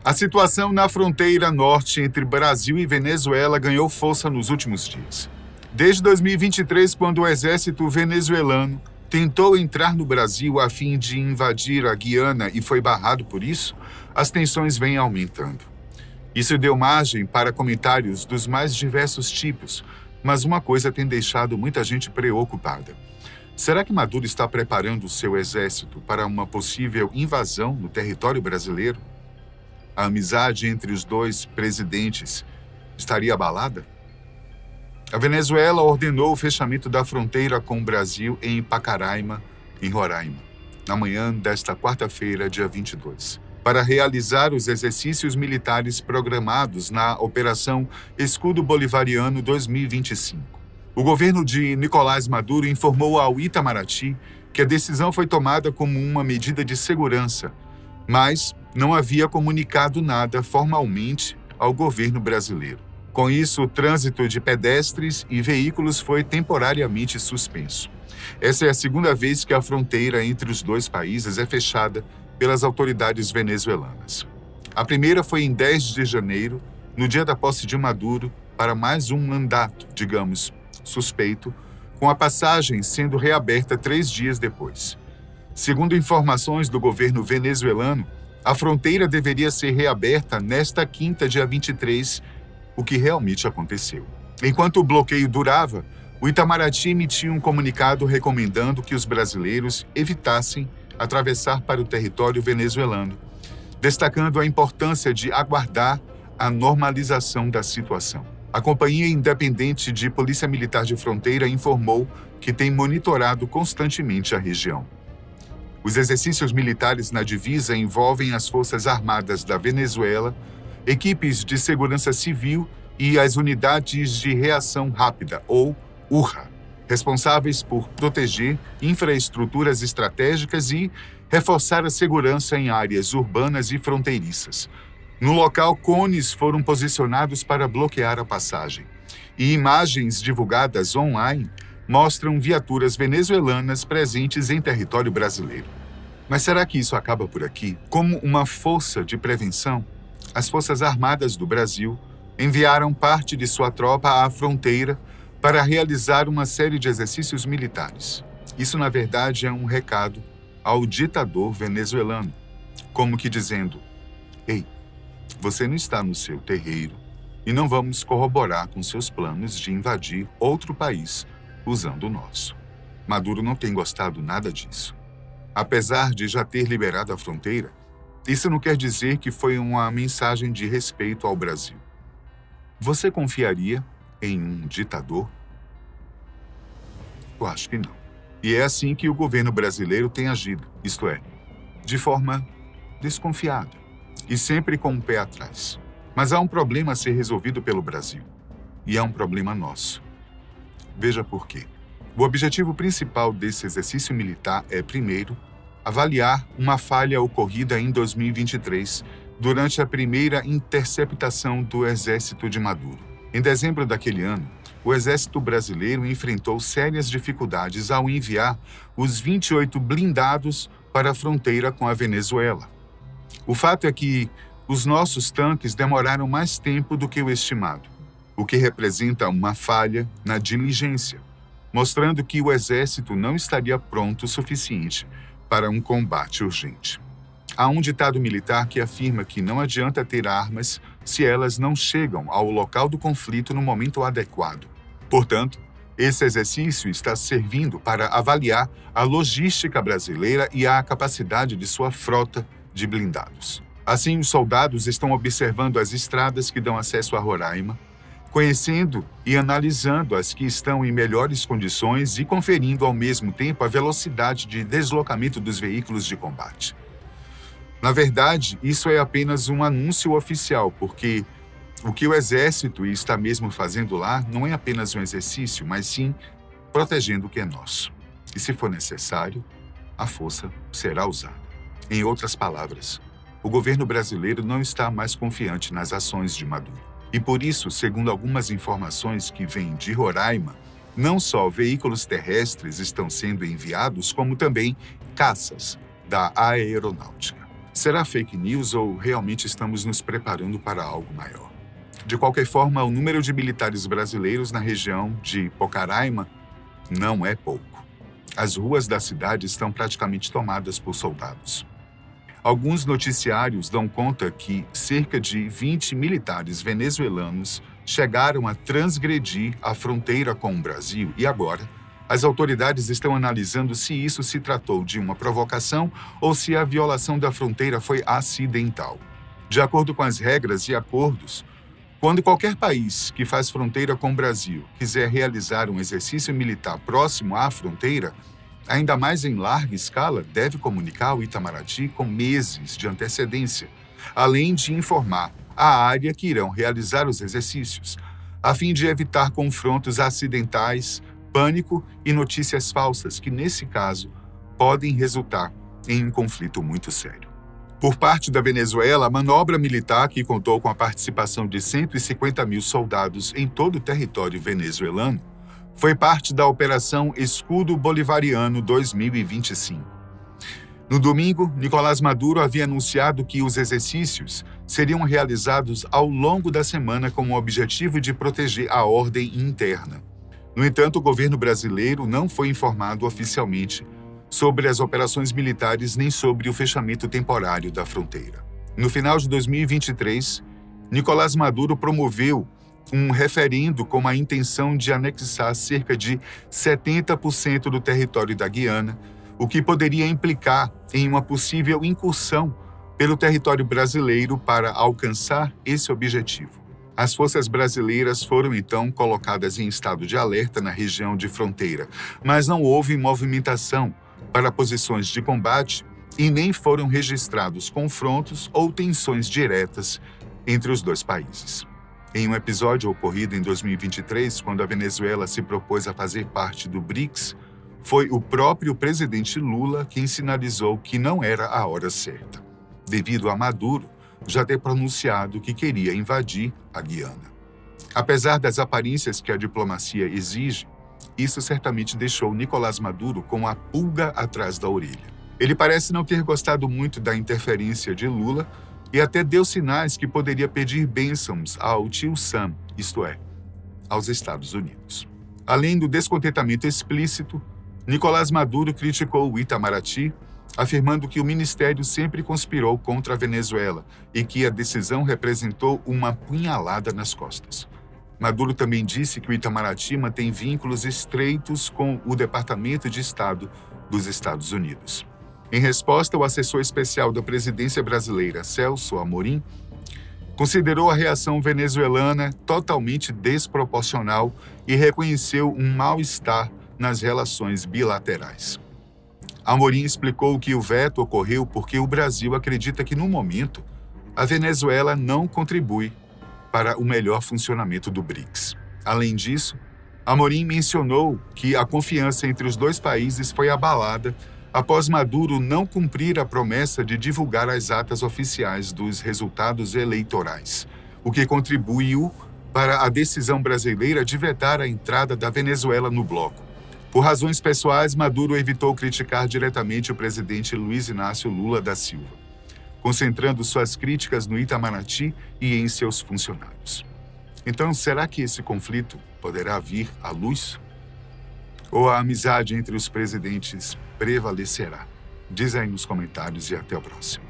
A situação na fronteira norte entre Brasil e Venezuela ganhou força nos últimos dias. Desde 2023, quando o exército venezuelano tentou entrar no Brasil a fim de invadir a Guiana e foi barrado por isso, as tensões vêm aumentando. Isso deu margem para comentários dos mais diversos tipos, mas uma coisa tem deixado muita gente preocupada. Será que Maduro está preparando o seu exército para uma possível invasão no território brasileiro? A amizade entre os dois presidentes estaria abalada? A Venezuela ordenou o fechamento da fronteira com o Brasil em Pacaraima, em Roraima, na manhã desta quarta-feira, dia 22, para realizar os exercícios militares programados na Operação Escudo Bolivariano 2025. O governo de Nicolás Maduro informou ao Itamaraty que a decisão foi tomada como uma medida de segurança, mas não havia comunicado nada formalmente ao governo brasileiro. Com isso, o trânsito de pedestres e veículos foi temporariamente suspenso. Essa é a segunda vez que a fronteira entre os dois países é fechada pelas autoridades venezuelanas. A primeira foi em 10 de janeiro, no dia da posse de Maduro, para mais um mandato, digamos, suspeito, com a passagem sendo reaberta 3 dias depois. Segundo informações do governo venezuelano, a fronteira deveria ser reaberta nesta quinta, dia 23, o que realmente aconteceu. Enquanto o bloqueio durava, o Itamaraty emitiu um comunicado recomendando que os brasileiros evitassem atravessar para o território venezuelano, destacando a importância de aguardar a normalização da situação. A Companhia Independente de Polícia Militar de Fronteira informou que tem monitorado constantemente a região. Os exercícios militares na divisa envolvem as Forças Armadas da Venezuela, equipes de segurança civil e as unidades de reação rápida, ou URRA, responsáveis por proteger infraestruturas estratégicas e reforçar a segurança em áreas urbanas e fronteiriças. No local, cones foram posicionados para bloquear a passagem, e imagens divulgadas online mostram viaturas venezuelanas presentes em território brasileiro. Mas será que isso acaba por aqui? Como uma força de prevenção, as Forças Armadas do Brasil enviaram parte de sua tropa à fronteira para realizar uma série de exercícios militares. Isso, na verdade, é um recado ao ditador venezuelano, como que dizendo: ei, você não está no seu terreiro e não vamos corroborar com seus planos de invadir outro país usando o nosso. Maduro não tem gostado nada disso. Apesar de já ter liberado a fronteira, isso não quer dizer que foi uma mensagem de respeito ao Brasil. Você confiaria em um ditador? Eu acho que não. E é assim que o governo brasileiro tem agido, isto é, de forma desconfiada e sempre com o pé atrás. Mas há um problema a ser resolvido pelo Brasil, e é um problema nosso. Veja por quê. O objetivo principal desse exercício militar é, primeiro, avaliar uma falha ocorrida em 2023, durante a primeira interceptação do exército de Maduro. Em dezembro daquele ano, o exército brasileiro enfrentou sérias dificuldades ao enviar os 28 blindados para a fronteira com a Venezuela. O fato é que os nossos tanques demoraram mais tempo do que o estimado, o que representa uma falha na diligência, mostrando que o exército não estaria pronto o suficiente para um combate urgente. Há um ditado militar que afirma que não adianta ter armas se elas não chegam ao local do conflito no momento adequado. Portanto, esse exercício está servindo para avaliar a logística brasileira e a capacidade de sua frota de blindados. Assim, os soldados estão observando as estradas que dão acesso a Roraima, conhecendo e analisando as que estão em melhores condições e conferindo ao mesmo tempo a velocidade de deslocamento dos veículos de combate. Na verdade, isso é apenas um anúncio oficial, porque o que o Exército está mesmo fazendo lá não é apenas um exercício, mas sim protegendo o que é nosso. E se for necessário, a força será usada. Em outras palavras, o governo brasileiro não está mais confiante nas ações de Maduro. E por isso, segundo algumas informações que vêm de Roraima, não só veículos terrestres estão sendo enviados, como também caças da aeronáutica. Será fake news ou realmente estamos nos preparando para algo maior? De qualquer forma, o número de militares brasileiros na região de Pocaraima não é pouco. As ruas da cidade estão praticamente tomadas por soldados. Alguns noticiários dão conta que cerca de 20 militares venezuelanos chegaram a transgredir a fronteira com o Brasil e agora as autoridades estão analisando se isso se tratou de uma provocação ou se a violação da fronteira foi acidental. De acordo com as regras e acordos, quando qualquer país que faz fronteira com o Brasil quiser realizar um exercício militar próximo à fronteira, ainda mais em larga escala, deve comunicar ao Itamaraty com meses de antecedência, além de informar a área que irão realizar os exercícios, a fim de evitar confrontos acidentais, pânico e notícias falsas que, nesse caso, podem resultar em um conflito muito sério. Por parte da Venezuela, a manobra militar, que contou com a participação de 150 mil soldados em todo o território venezuelano, foi parte da Operação Escudo Bolivariano 2025. No domingo, Nicolás Maduro havia anunciado que os exercícios seriam realizados ao longo da semana com o objetivo de proteger a ordem interna. No entanto, o governo brasileiro não foi informado oficialmente sobre as operações militares nem sobre o fechamento temporário da fronteira. No final de 2023, Nicolás Maduro promoveu um referendo com a intenção de anexar cerca de 70% do território da Guiana, o que poderia implicar em uma possível incursão pelo território brasileiro para alcançar esse objetivo. As forças brasileiras foram então colocadas em estado de alerta na região de fronteira, mas não houve movimentação para posições de combate e nem foram registrados confrontos ou tensões diretas entre os dois países. Em um episódio ocorrido em 2023, quando a Venezuela se propôs a fazer parte do BRICS, foi o próprio presidente Lula quem sinalizou que não era a hora certa, devido a Maduro já ter pronunciado que queria invadir a Guiana. Apesar das aparências que a diplomacia exige, isso certamente deixou Nicolás Maduro com a pulga atrás da orelha. Ele parece não ter gostado muito da interferência de Lula e até deu sinais que poderia pedir bênçãos ao tio Sam, isto é, aos Estados Unidos. Além do descontentamento explícito, Nicolás Maduro criticou o Itamaraty, afirmando que o ministério sempre conspirou contra a Venezuela e que a decisão representou uma punhalada nas costas. Maduro também disse que o Itamaraty mantém vínculos estreitos com o Departamento de Estado dos Estados Unidos. Em resposta, o assessor especial da presidência brasileira, Celso Amorim, considerou a reação venezuelana totalmente desproporcional e reconheceu um mal-estar nas relações bilaterais. Amorim explicou que o veto ocorreu porque o Brasil acredita que, no momento, a Venezuela não contribui para o melhor funcionamento do BRICS. Além disso, Amorim mencionou que a confiança entre os dois países foi abalada após Maduro não cumprir a promessa de divulgar as atas oficiais dos resultados eleitorais, o que contribuiu para a decisão brasileira de vetar a entrada da Venezuela no bloco. Por razões pessoais, Maduro evitou criticar diretamente o presidente Luiz Inácio Lula da Silva, concentrando suas críticas no Itamaraty e em seus funcionários. Então, será que esse conflito poderá vir à luz? Ou a amizade entre os presidentes prevalecerá? Diz aí nos comentários e até o próximo.